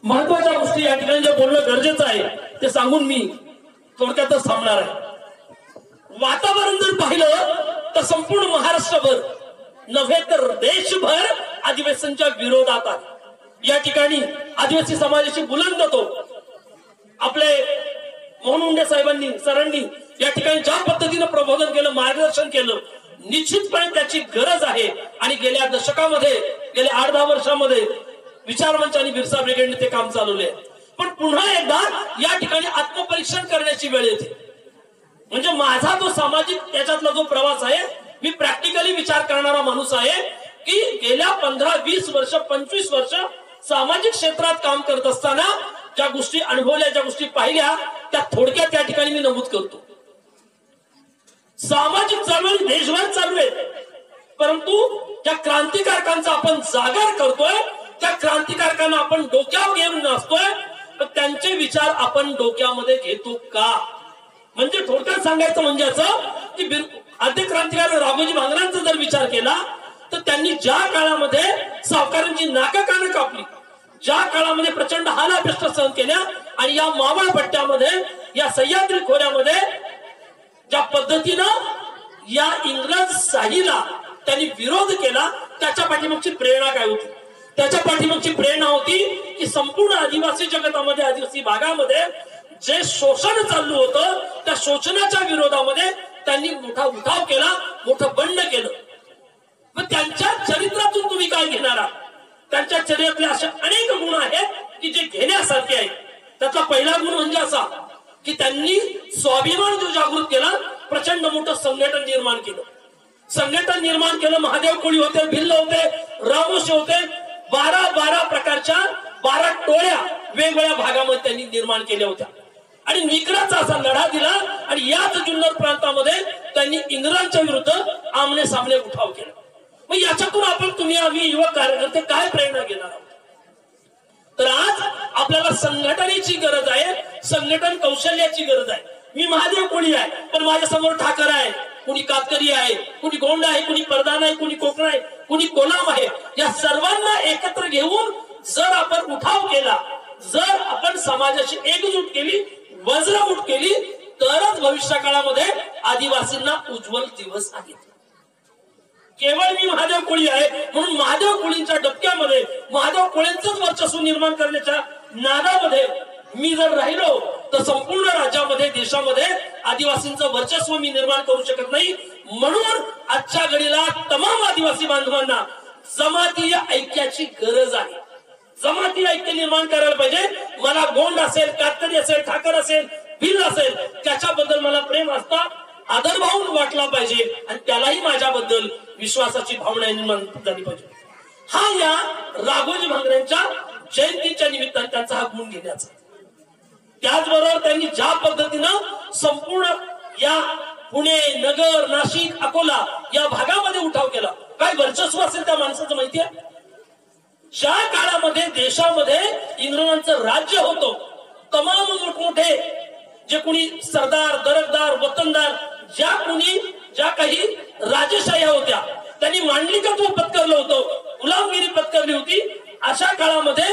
महत्वाच्या गोष्टी या ठिकाणी जे बोलणं गरजेचं आहे ते सांगून मी थोडक्यातच थांबणार आहे. वातावरण जर पाहिलं तर संपूर्ण महाराष्ट्रभर नव्हे तर देशभर आदिवासींच्या विरोधात आहे. या ठिकाणी आदिवासी समाजाची बुलंद तो आपले मोहन मुंडे साहेबांनी सरांनी या ठिकाणी ज्या पद्धतीने प्रबोधन केलं, मार्गदर्शन केलं, निश्चितपणे त्याची गरज आहे. आणि गेल्या दशकामध्ये गेल्या 8-10 वर्षामध्ये विचारमंच आणि बिरसा ब्रिगेडने ते काम चालवले. पण पुन्हा एकदा या ठिकाणी आत्मपरीक्षण करण्याची वेळ येते. म्हणजे माझा जो सामाजिक त्याच्यातला जो प्रवास आहे, मी प्रॅक्टिकली विचार करणारा माणूस आहे की गेल्या 15-20 वर्ष 25 वर्ष सामाजिक क्षेत्रात काम करत असताना ज्या गोष्टी अनुभवल्या, ज्या गोष्टी पाहिल्या, त्या थोडक्यात त्या ठिकाणी मी नमूद करतो. सामाजिक चळवळी देशभर चालू आहे, परंतु त्या क्रांतिकारकांचा आपण जागर करतोय, त्या क्रांतिकारकांना आपण डोक्यावर घेऊन नसतोय, तर त्यांचे विचार आपण डोक्यामध्ये घेतो का? म्हणजे थोडक्यात सांगायचं म्हणजे असं की आद्य क्रांतिकारक राघोजी भांगरांचा जर विचार केला तर त्यांनी ज्या काळामध्ये सावकारांची नाका कानं कापली, ज्या काळामध्ये प्रचंड हालापेष्टा सहन केल्या आणि या मावळ पट्ट्यामध्ये या सह्याद्री खोऱ्यामध्ये ज्या पद्धतीनं या इंग्रज शाहीला त्यांनी विरोध केला, त्याच्या पाठीमागची प्रेरणा काय होती? त्याच्या पाठीमागची प्रेरणा होती की संपूर्ण आदिवासी जगतामध्ये, आदिवासी भागामध्ये जे शोषण चालू होतं त्या शोषणाच्या विरोधामध्ये त्यांनी मोठा उठाव केला, मोठं बंड केलं. मग त्यांच्या चरित्रातून तुम्ही काय घेणार आहात? त्यांच्या चरित्रातले असे अनेक गुण आहेत की जे घेण्यासारखे आहेत. त्याचा पहिला गुण म्हणजे असा की त्यांनी स्वाभिमान जो जागृत केला, प्रचंड मोठं संघटन निर्माण केलं. संघटन निर्माण केलं. महादेव कोळी होते, भिल्ल होते, रामोशी होते, 12 प्रकारच्या 12 टोळ्या वेगवेगळ्या भागामध्ये त्यांनी निर्माण केल्या होत्या आणि निकराचा असा लढा दिला. आणि याच जुन्नर प्रांतामध्ये त्यांनी इंग्रजांच्या विरुद्ध आमने सामने उठाव केला. मग याच्यातून आपण, तुम्ही, आम्ही युवक कार्यकर्ते काय प्रेरणा घेणार आहोत? तर आज आपल्याला संघटनेची गरज आहे, संघटन कौशल्याची गरज आहे. मी महादेव कोळी आहे, पण माझ्या समोर ठाकर आहे, कुणी कातकरी आहे, कुणी गोंड आहे, कुणी परदान आहे, कुणी कोकण आहे, कुणी कोलाम आहे. या सर्वांना एकत्र घेऊन जर आपण उठाव केला, जर आपण समाजाची एकजूट केली, वज्रमूठ केली, तरच भविष्य काळामध्ये आदिवासींना उज्ज्वल दिवस आहेत. केवळ मी महादेव कोळी आहे म्हणून महादेव कोळींच्या डबक्यामध्ये महादेव कोळींचंच वर्चस्व निर्माण करण्याच्या नादामध्ये मी जर राहिलो तर संपूर्ण राज्यामध्ये, देशामध्ये आदिवासींचं वर्चस्व मी निर्माण करू शकत नाही. म्हणून आजच्या घडीला तमाम आदिवासी बांधवांना जमातीय ऐक्याची गरज आहे. जमाती ऐक्य निर्माण करायला पाहिजे. मला गोंड असेल, कातकरी असेल, ठाकर असेल, भिल्ल असेल, त्याच्याबद्दल मला प्रेम असता, आदरभाव वाटला पाहिजे आणि त्यालाही माझ्याबद्दल विश्वासाची भावना निर्माण झाली पाहिजे. हा या राघोजी भांगरेंच्या जयंतीच्या निमित्ताने त्यांचा हा गुण घेण्याचा. त्याचबरोबर त्यांनी ज्या पद्धतीनं संपूर्ण या पुणे, नगर, नाशिक, अकोला या भागामध्ये उठाव केला, काय वर्चस्व असेल त्या माणसाचं माहिती आहे? ज्या काळामध्ये देशामध्ये इंग्रजांचं राज्य होतं, तमाम मोठमोठे जे कोणी सरदार, दरकदार, वतनदार, ज्या काही राजेशाह्या होत्या, त्यांनी मांडलिकत्व पत्करलं होतं, गुलामगिरी पत्करली होती. अशा काळामध्ये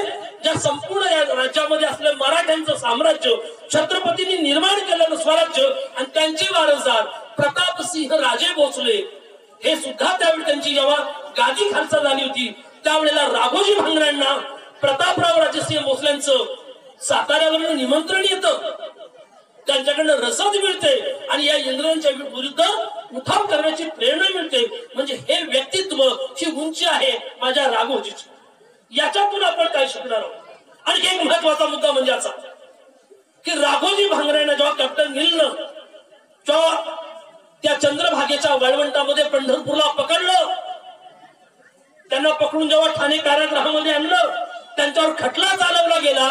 ज्या संपूर्ण या राज्यामध्ये असलेलं मराठ्यांचं साम्राज्य, छत्रपतींनी निर्माण केलेलं स्वराज्य आणि त्यांचे वारसदार प्रतापसिंह राजे भोसले, हे सुद्धा त्यावेळी त्यांची जेव्हा गादी खालसा झाली होती, त्यावेळेला राघोजी भांगरांना प्रतापराव राजेसिंह भोसल्यांचं साताऱ्यावरून निमंत्रण येतं, त्यांच्याकडनं रसद मिळते आणि या इंग्रजांच्या विरुद्ध उठाव करण्याची प्रेरणा मिळते. म्हणजे हे व्यक्तित्व, ही उंची आहे माझ्या राघोजीची. याच्यातून आपण काय शिकणार आहोत? आणखी एक महत्वाचा मुद्दा म्हणजे असा की राघोजी भांगरेंना जेव्हा कॅप्टन निलनं जेव्हा त्या चंद्रभागेच्या वाळवंटामध्ये पंढरपूरला पकडलं, त्यांना पकडून जेव्हा ठाणे कारागृहामध्ये आणलं, त्यांच्यावर खटला चालवला गेला,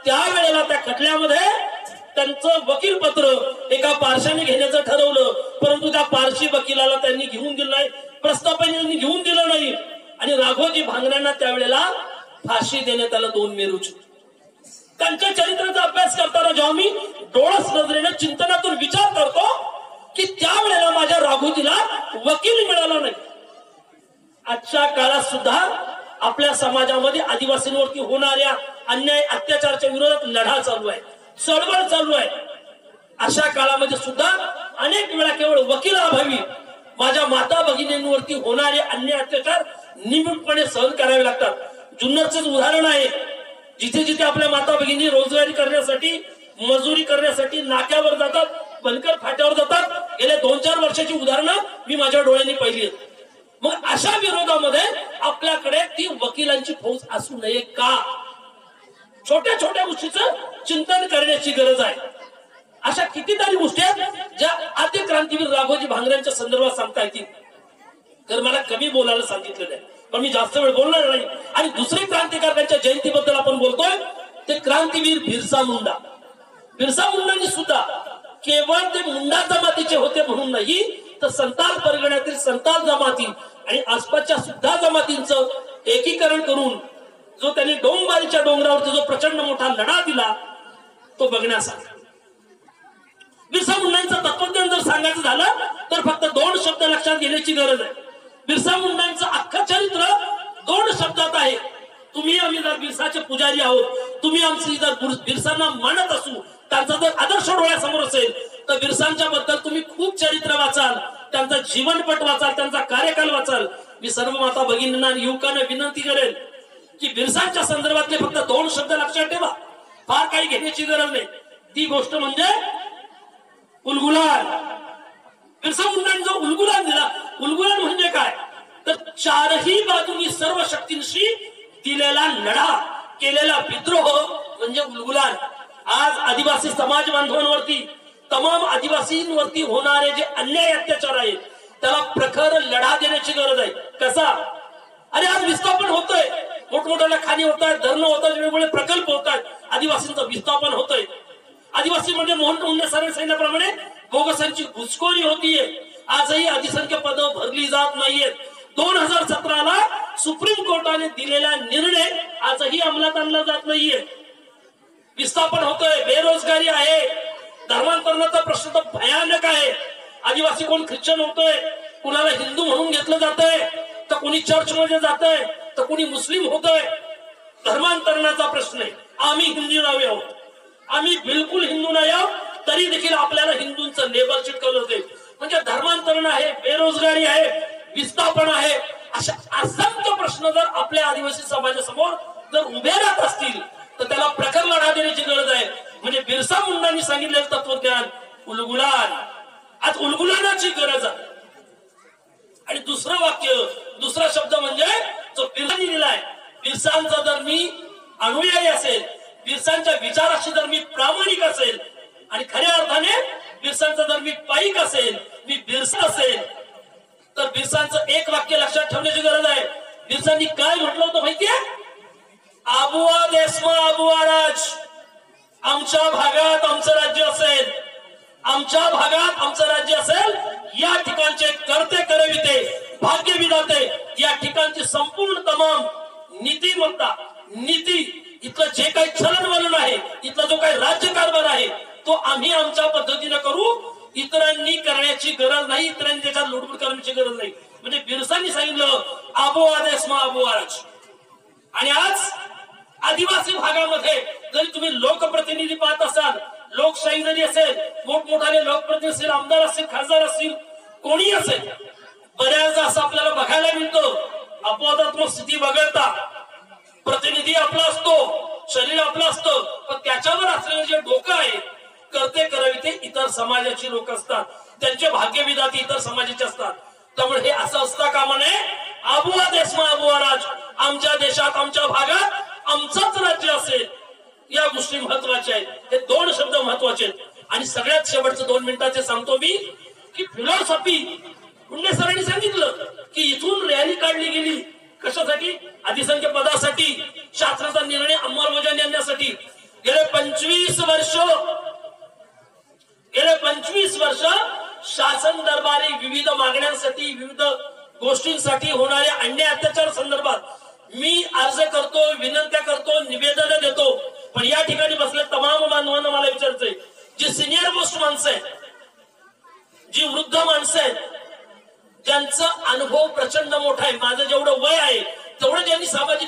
त्यावेळेला त्या खटल्यामध्ये त्यांचं वकील पत्र एका पारशाने घेण्याचं ठरवलं, परंतु त्या पारशी वकिलाला त्यांनी घेऊन दिलं नाही, प्रस्थापनाने घेऊन दिलं नाही आणि राघोजी भांगरेंना त्यावेळेला फाशी देण्यात आलं 2 मे रोजी. त्यांच्या चरित्राचा अभ्यास करताना जेव्हा मी डोळस नजरेने चिंतनातून विचार करतो की त्यावेळेला माझ्या राघोजीला वकील मिळाला नाही. आजच्या काळात सुद्धा आपल्या समाजामध्ये आदिवासींवरती होणाऱ्या अन्याय अत्याचाराच्या विरोधात लढा चालू आहे, चळवळ चालू आहे. अशा काळामध्ये सुद्धा अनेक वेळा केवळ वकिलाअभावी माझ्या माता भगिनींवरती होणारे अन्याय अत्याचार निमूटपणे सहन करावे लागतात. जुन्नरचंच उदाहरण आहे. जिथे जिथे आपल्या माता भगिनी रोजगारी करण्यासाठी, मजुरी करण्यासाठी नाक्यावर जातात, बनकर फाट्यावर जातात, गेल्या 2-4 वर्षाची उदाहरणं मी माझ्या डोळ्यांनी पाहिली आहेत. मग अशा विरोधामध्ये आपल्याकडे ती वकिलांची फौज असू नये का? छोट्या छोट्या गोष्टीचं चिंतन करण्याची गरज आहे. अशा कितीतरी गोष्टी आहेत ज्या आद्य क्रांतीवीर राघोजी भांगरेंच्या संदर्भात सांगता येतील. तर मला कमी बोलायला सांगितलेलं आहे, पण मी जास्त वेळ बोलणार नाही. आणि दुसरे क्रांतिकारकांच्या जयंतीबद्दल आपण बोलतोय ते क्रांतीवीर बिरसा मुंडा. बिरसा मुंडांनी सुद्धा केवळ ते मुंडा जमातीचे होते म्हणून नाही, तर संताल परगण्यातील संताल जमाती आणि आसपासच्या सुद्धा जमातींचं एकीकरण करून जो त्यांनी डोंगबारीच्या डोंगरावरती जो प्रचंड मोठा लढा दिला तो बघण्यासाठी. बिरसा मुंडांचं तत्वज्ञान जर सांगायचं झालं तर फक्त 2 शब्द लक्षात घेण्याची गरज आहे. बिरसा मुंडांचं अख्खं चरित्र 2 शब्दात आहे. तुम्ही आम्ही जर बिरसाचे पुजारी आहोत, तुम्ही आमची जर बिरसांना मानत असू, त्यांचा जर आदर्श डोळ्यासमोर असेल तर बिरसांच्या बद्दल तुम्ही खूप चरित्र वाचाल, त्यांचा जीवनपट वाचाल, त्यांचा कार्यकाल वाचाल. मी सर्व माता भगिनींना आणि युवकांना विनंती करेल की बिरसांच्या संदर्भातले फक्त 2 शब्द लक्षात ठेवा, फार काही घेण्याची गरज नाही. ती गोष्ट म्हणजे उलगुलान. बिरसा मुंडांनी जो उलगुलान दिला, उलगुलान म्हणजे काय तर 4ही बाजूनी सर्व शक्तींशी दिलेला लढा, केलेला विद्रोह म्हणजे उलगुलान. आज आदिवासी समाज बांधवांवरती, तमाम आदिवासींवरती होणारे जे अन्याय अत्याचार आहेत त्याला प्रखर लढा देण्याची गरज आहे. कसा? अरे आज विस्थापन होतंय, मोठमोठ्या खाणी होत आहेत, धरणं होत आहेत, वेगवेगळे प्रकल्प होत आहेत, आदिवासींचं विस्थापन होतंय. आदिवासी म्हणजे मोहन मुंडे सरांनी सांगितल्याप्रमाणे बोगसांची घुसखोरी होतीये. आजही अधिसंख्य पदं भरली जात नाहीयेत. 2017ला सुप्रीम कोर्टाने दिलेला निर्णय आजही अंमलात आणला जात नाहीये. विस्थापन होतंय, बेरोजगारी आहे, धर्मांतरणाचा प्रश्न तर भयानक आहे. आदिवासी कोण ख्रिश्चन होतोय, कुणाला हिंदू म्हणून घेतलं जातंय, तर कोणी चर्च मध्ये जातंय, तर कोणी मुस्लिम होतोय. धर्मांतरणाचा प्रश्न आहे. आम्ही हिंदू नाही आहोत, आम्ही बिलकुल हिंदू नाही आहोत, तरी देखील आपल्याला हिंदूंचं लेबल चिटकवलं जाते. म्हणजे धर्मांतरण आहे, बेरोजगारी आहे, विस्थापन आहे, अशा असंख्य प्रश्न जर आपल्या आदिवासी समाजासमोर जर उभे राहत असतील तर त्याला प्रखर लढा देण्याची गरज आहे. म्हणजे बिरसा मुंडांनी सांगितलेलं तत्वज्ञान उलगुलान. आज उलगुलानाची गरज आहे. आणि दुसरं वाक्य, दुसरा शब्द म्हणजे जो बिरसांनी दिलाय, बिरसांचा जर मी अनुयायी असेल, बिरसांच्या विचाराशी जर मी प्रामाणिक असेल आणि खऱ्या अर्थाने बिरसांचा जर मी पाईक असेल, मी बिरसा असेल, तर बिरसांचं एक वाक्य लक्षात ठेवण्याची गरज आहे. बिरसांनी काय म्हटलं होतं माहितीये? आबुआ देशमा आबुआ राज. आमच्या भागात आमचं राज्य असेल, आमच्या भागात आमचं राज्य असेल, या ठिकाणचे करते करविते, भाग्य विधाते, या ठिकाणची संपूर्ण तमाम नीतिमत्ता, नीती, इथलं जे काही चलनवलन आहे, इथला जो काही राज्यकारभार आहे तो आम्ही आमच्या पद्धतीने करू. इतरांनी करण्याची गरज नाही, इतरांनी त्याच्यात लुडबुड करण्याची गरज नाही. म्हणजे बिरसांनी सांगितलं आबुआ देशमा आबुआ राज. आणि आज आदिवासी भागामध्ये जरी तुम्ही लोकप्रतिनिधी पाहत असाल, लोकशाही जरी असेल, मोठमोठाले लोकप्रतिनिधी असतील, आमदार असतील, खासदार असतील, कोणी असेल, बऱ्याचदा असं आपल्याला बघायला मिळतं अपवादात्मक स्थिती वगळता प्रतिनिधी आपला असतो, शरीर आपलं असतं, पण त्याच्यावर असलेलं जे डोकं आहे, करते कराविते इतर समाजाची लोक असतात, त्यांचे भाग्यविधाते इतर समाजाचे असतात. त्यामुळे हे असं असता कामा नये. आबुआ देशमा आबुआ राज. आमच्या देशात, आमच्या भागात आमचंच राज्य असेल, या गोष्टी महत्वाच्या आहेत. हे 2 शब्द महत्वाचे आहेत. आणि सगळ्यात शेवटचं 2 मिनिटाचे सांगतो मी की फिलॉसॉफी मुंडे सरांनी सांगितलं की इथून रॅली काढली गेली. कशासाठी? अधिसंख्य पदासाठी, शासनाचा निर्णय अंमलबजावणी आणण्यासाठी. गेले 25 वर्ष शासन दरबारी विविध मागण्यांसाठी, विविध गोष्टींसाठी होणाऱ्या अन्याय अत्याचार संदर्भात मी अर्ज करतो, विनंत्या करतो, निवेदन देतो. पण या ठिकाणी बसले तमाम बांधवांना मला विचारायचंय, जी सिनियर मोस्ट माणसं आहेत, जी वृद्ध माणसं आहेत, ज्यांचा अनुभव प्रचंड मोठा आहे, माझं जेवढं वय आहे तेवढं ज्यांनी सामाजिक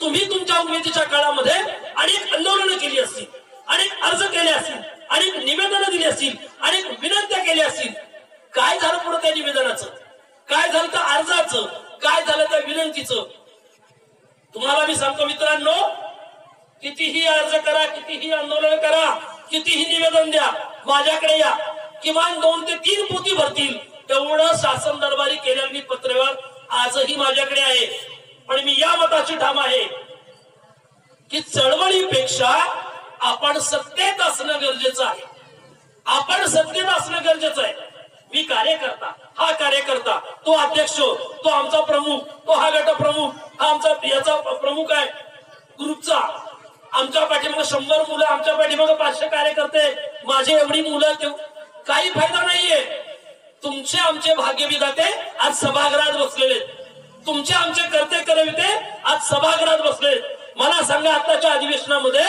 तुम्ही तुमच्या उमेदीच्या काळामध्ये अनेक आंदोलनं केली असतील, अनेक अर्ज केले असतील, अनेक निवेदनं दिली असतील, अनेक विनंत्या केल्या असतील. काय झालं पुढे त्या निवेदनाचं? काय झालं त्या अर्जाचं? काय झालं त्या विनंतीचं? तुम्हाला मी सांगतो मित्रांनो, कितीही अर्ज करा, कितीही आंदोलन करा, कितीही निवेदन द्या, माझ्याकडे या. किमान 2 ते 3 पोती भरतील तेवढं शासन दरबारी केलेलं मी पत्रव्यवहार आजही माझ्याकडे आहे. पण मी या मताची ठाम आहे की चळवळीपेक्षा आपण सत्तेत असणं गरजेचं आहे. आपण सत्तेत असणं गरजेचं आहे. मी कार्यकर्ता, हा कार्यकर्ता, तो अध्यक्ष, तो आमचा प्रमुख, तो हा गट प्रमुख, हा आमचा याचा प्रमुख आहे ग्रुपचा. आमच्या पाठीमागे 100 मुलं, आमच्या पाठीमागे 500 कार्यकर्ते, माझे एवढी मुलं, काही फायदा नाहीये. तुमचे आमचे भाग्यविधाते आज सभागृहात बसलेले, तुमचे आमचे करते करविते आज सभागृहात बसले. मला सांगा, आताच्या अधिवेशनामध्ये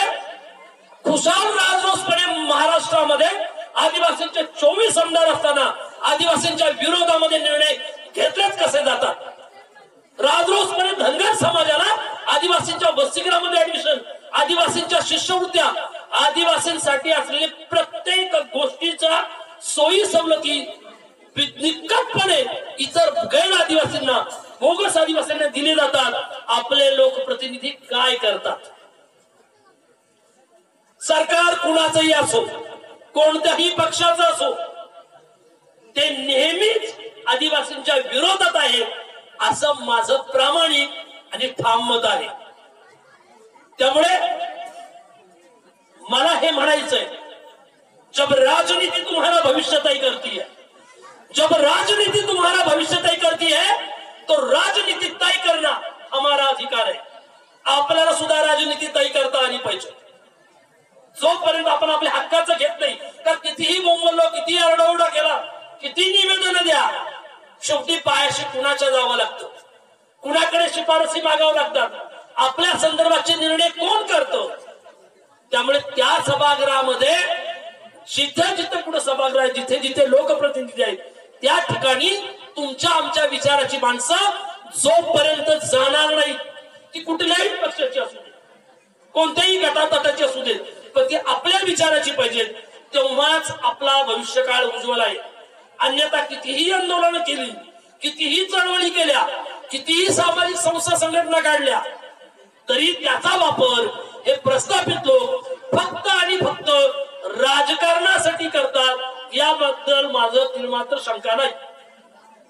खुशाल राजरोसपणे महाराष्ट्रामध्ये आदिवासींचे 24 आमदार असताना आदिवासींच्या विरोधामध्ये निर्णय घेतलेच कसे जातात? राजरोसपणे धनगर समाजाला आदिवासींच्या वसतिगृहामध्ये ऍडमिशन, आदिवासींच्या शिष्यवृत्त्या, आदिवासींसाठी असलेले प्रत्येक गोष्टीच्या सोयी सवलती निकटपणे इतर गैर आदिवासींना, बोगस आदिवासींना दिले जातात. आपले लोकप्रतिनिधी काय करतात? सरकार कुणाचंही असो, कोणत्याही पक्षाचं असो, ते नेहमीच आदिवासींच्या विरोधात आहे असं माझं प्रामाणिक आणि ठाम मत आहे. त्यामुळे मला हे म्हणायचंय, जब राजनीति तुम्हारा भविष्य तय करती है, जब राजनीति तुम्हारा भविष्य तय करती है तो राजनीति तय करना हमारा अधिकार है. आपल्याला सुद्धा राजनीति तय करता आली पाहिजे. जोपर्यंत आपण आपल्या हक्काचं घेत नाही, तर कितीही बोंबलो, कितीही आरडाओरडा केला, किती निवेदन द्या, शेवटी पायाशी कुणाच्या जावं लागतं, कुणाकडे शिफारसी मागावं लागतात. आपल्या संदर्भाचे निर्णय कोण करतो? त्यामुळे त्या सभागृहामध्ये जिथे जिथे कुठे सभागृह आहे, जिथे जिथे लोकप्रतिनिधी आहेत, त्या ठिकाणी तुमच्या आमच्या विचाराची माणसं जोपर्यंत जाणार नाही, ती कुठल्याही पक्षाची असू दे, कोणत्याही गटातटाची असू दे, पण ती आपल्या विचाराची पाहिजे, तेव्हाच आपला भविष्यकाळ उज्ज्वल आहे. अन्यथा कितीही आंदोलन केली, कितीही चळवळी केल्या, कितीही सामाजिक संस्था संघटना काढल्या, तरी त्याचा वापर हे प्रस्थापित लोक फक्त आणि फक्त राजकारणासाठी करतात, याबद्दल माझं तिळमात्र शंका नाही.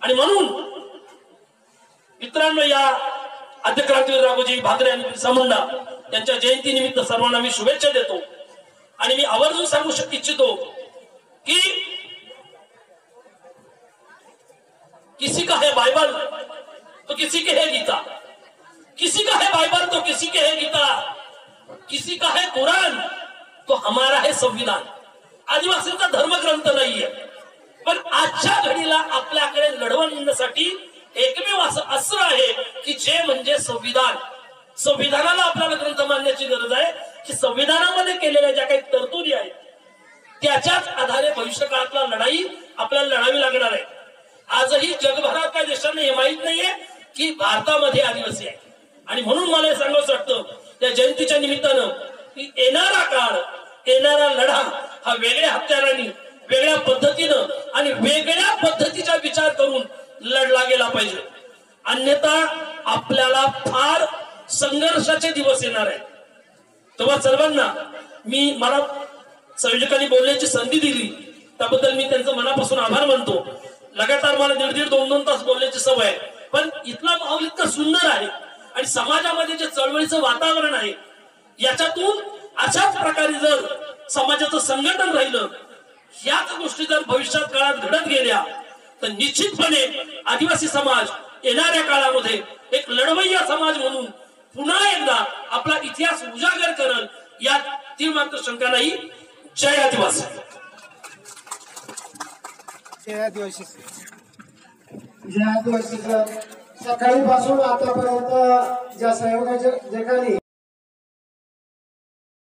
आणि म्हणून मित्रांनो, या आद्यक्रांतीवीर राघोजी भांगरे आणि बिरसा मुंडा यांच्या जयंती निमित्त सर्वांना मी शुभेच्छा देतो. आणि मी आवर्जून सांगू इच्छितो की किसी का है बाइबल तो किसी के है गीता, किसी का है बाइबल तो किसी के है गीता, किसी का है कुरान तो हमारा है संविधान. आदिवासींचा धर्मग्रंथ नाहीये, पण आजच्या घडीला आपल्याकडे लढवण्यासाठी एकमेव असं अस्त्र आहे की जे म्हणजे संविधान. संविधानाला आपल्याला ग्रंथ मानण्याची गरज आहे की संविधानामध्ये केलेल्या ज्या काही तरतुदी आहेत त्याच्याच आधारे भविष्यकाळातला लढाई आपल्याला लढावी लागणार आहे. आजही जगभरातल्या देशांना हे माहित नाहीये की भारतामध्ये आदिवासी आहे. आणि म्हणून मला हे सांगावंसं वाटतं त्या जयंतीच्या निमित्तानं की येणारा काळ, येणारा लढा हा वेगळ्या हत्यारांनी, वेगळ्या पद्धतीनं आणि वेगळ्या पद्धतीचा विचार करून लढला गेला पाहिजे. अन्यथा आपल्याला फार संघर्षाचे दिवस येणार आहेत. तेव्हा सर्वांना मला संयोजकांनी बोलण्याची संधी दिली त्याबद्दल मी त्यांचं मनापासून आभार मानतो. लगातार मला 1.5-2 तास बोलण्याची सवय आहे, पण इथला माहोल इतका सुंदर आहे आणि समाजामध्ये जे चळवळीचं वातावरण आहे याच्यातून अशाच प्रकारे जर समाजाचं संघटन राहिलं, याच गोष्टी जर भविष्यात काळात घडत गेल्या, तर निश्चितपणे आदिवासी समाज येणाऱ्या काळामध्ये एक लढवय्या समाज म्हणून पुन्हा एकदा आपला इतिहास उजागर करेल, यात मात्र शंका नाही. जय आदिवासी. जय आदिवासी. जय आदिवासी. सकाळीपासून आतापर्यंत ज्या सहयोगाच्या जगाने